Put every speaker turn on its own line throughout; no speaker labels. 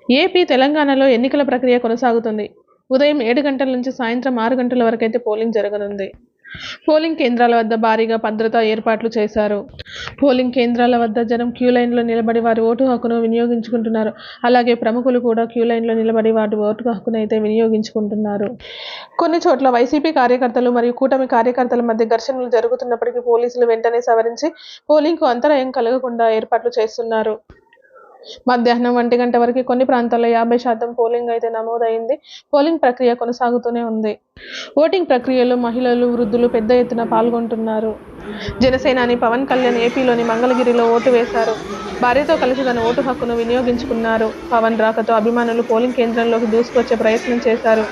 AP, తెలంగాణలో ఎన్నికల ప్రక్రియ కొనసాగుతుంది. ఉదయం 7 గంటల నుంచి సాయంత్రం 6 గంటల వరకైతే పోలింగ్ జరగనుంది. పోలింగ్ కేంద్రాల వద్ద భారీగా భద్రతా ఏర్పాట్లు చేశారు. పోలింగ్ కేంద్రాల వద్ద జనం క్యూలైన్లో నిలబడి వారి ఓటు హక్కును వినియోగించుకుంటున్నారు. అలాగే ప్రముఖులు కూడా క్యూలైన్లో నిలబడి వారి ఓటు హక్కునైతే వినియోగించుకుంటున్నారు. కొన్ని చోట్ల వైసీపీ కార్యకర్తలు మరియు కూటమి కార్యకర్తల మధ్య ఘర్షణలు జరుగుతున్నప్పటికీ పోలీసులు వెంటనే సవరించి పోలింగ్కు అంతరాయం కలగకుండా ఏర్పాట్లు చేస్తున్నారు. మధ్యాహ్నం 1 గంట వరకు కొన్ని ప్రాంతాల్లో 50% పోలింగ్ అయితే నమోదైంది. పోలింగ్ ప్రక్రియ కొనసాగుతూనే ఉంది. ఓటింగ్ ప్రక్రియలో మహిళలు, వృద్ధులు పెద్ద ఎత్తున పాల్గొంటున్నారు. జనసేనాని పవన్ కళ్యాణ్ ఏపీలోని మంగళగిరిలో ఓటు వేశారు. భార్యతో కలిసి తన ఓటు హక్కును వినియోగించుకున్నారు. పవన్ రాకతో అభిమానులు పోలింగ్ కేంద్రంలోకి దూసుకొచ్చే ప్రయత్నం చేశారు.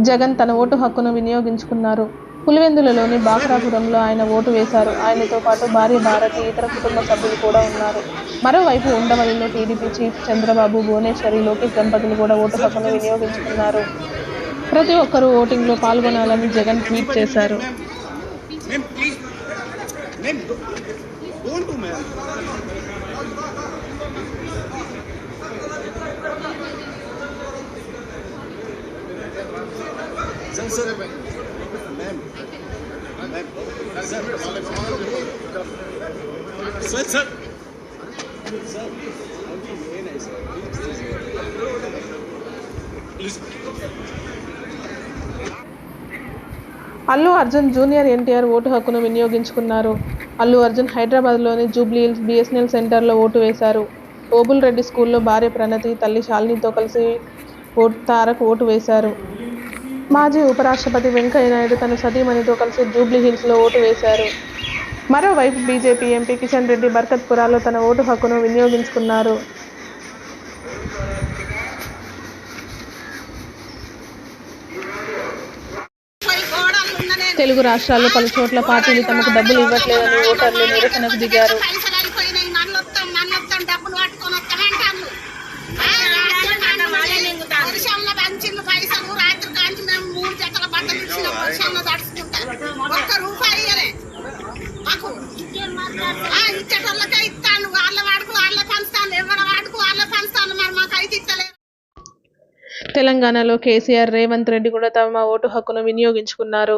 జగన్ తన ఓటు హక్కును వినియోగించుకున్నారు. పులివెందులలోని బాక్రాపురంలో ఆయన ఓటు వేశారు. ఆయనతో పాటు భార్య భారతి, ఇతర కుటుంబ సభ్యులు కూడా ఉన్నారు. మరోవైపు ఉండవల్లిలో టీడీపీ చీఫ్ చంద్రబాబు, భువనేశ్వరి, లోకేష్ దంపతులు కూడా ఓటు హక్కును వినియోగించుకున్నారు. ప్రతి ఒక్కరూ ఓటింగ్లో పాల్గొనాలని జగన్ ట్వీట్ చేశారు. అల్లు అర్జున్ జూనియర్ ఎన్టీఆర్ ఓటు హక్కును వినియోగించుకున్నారు. అల్లు అర్జున్ హైదరాబాద్లోని జూబ్లీ హిల్స్ బిఎస్ఎన్ఎల్ సెంటర్లో ఓటు వేశారు. ఓబుల్ రెడ్డి స్కూల్లో భార్య ప్రణతి, తల్లి శాలినితో కలిసి తారక్ ఓటు వేశారు. మాజీ ఉపరాష్ట్రపతి వెంకయ్యనాయుడు తన సతీమణితో కలిసి జూబ్లీ హిల్స్లో ఓటు వేశారు. మరోవైపు బీజేపీ ఎంపీ కిషన్ రెడ్డి బర్కత్పురాలో తన ఓటు హక్కును వినియోగించుకున్నారు. తెలుగు రాష్ట్రాల్లో పలు చోట్ల పార్టీలు తమకు డబ్బులు ఇవ్వట్లేదని ఓటర్లు నిరసనకు దిగారు. తెలంగాణలో కేసీఆర్, రేవంత్ రెడ్డి కూడా తమ ఓటు హక్కును వినియోగించుకున్నారు.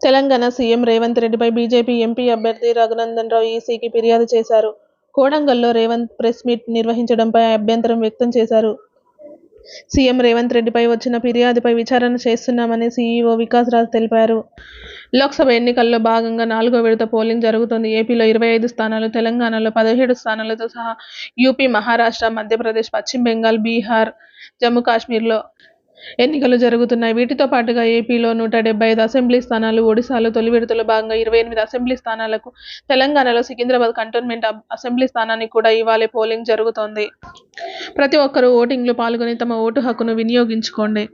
తెలంగాణ సీఎం రేవంత్ రెడ్డిపై బీజేపీ ఎంపీ అభ్యర్థి రఘునందన్ రావు ఈసీకి ఫిర్యాదు చేశారు. కోడంగల్లో రేవంత్ ప్రెస్ మీట్ నిర్వహించడంపై అభ్యంతరం వ్యక్తం చేశారు. సీఎం రేవంత్ రెడ్డిపై వచ్చిన ఫిర్యాదుపై విచారణ చేస్తున్నామని సీఈఓ వికాస్ రాజ్ తెలిపారు. లోక్సభ ఎన్నికల్లో భాగంగా 4వ విడత పోలింగ్ జరుగుతోంది. ఏపీలో 25 స్థానాలు, తెలంగాణలో 17 స్థానాలతో సహా యూపీ, మహారాష్ట్ర, మధ్యప్రదేశ్, పశ్చిమ బెంగాల్, బీహార్, జమ్మూ కాశ్మీర్లో ఎన్నికలు జరుగుతున్నాయి. వీటితో పాటుగా ఏపీలో 175 అసెంబ్లీ స్థానాలు, ఒడిశాలో తొలి విడతలో భాగంగా 28 అసెంబ్లీ స్థానాలకు, తెలంగాణలో సికింద్రాబాద్ కంటోన్మెంట్ అసెంబ్లీ స్థానానికి కూడా ఇవాళే పోలింగ్ జరుగుతోంది. ప్రతి ఒక్కరూ ఓటింగ్లో పాల్గొని తమ ఓటు హక్కును వినియోగించుకోండి.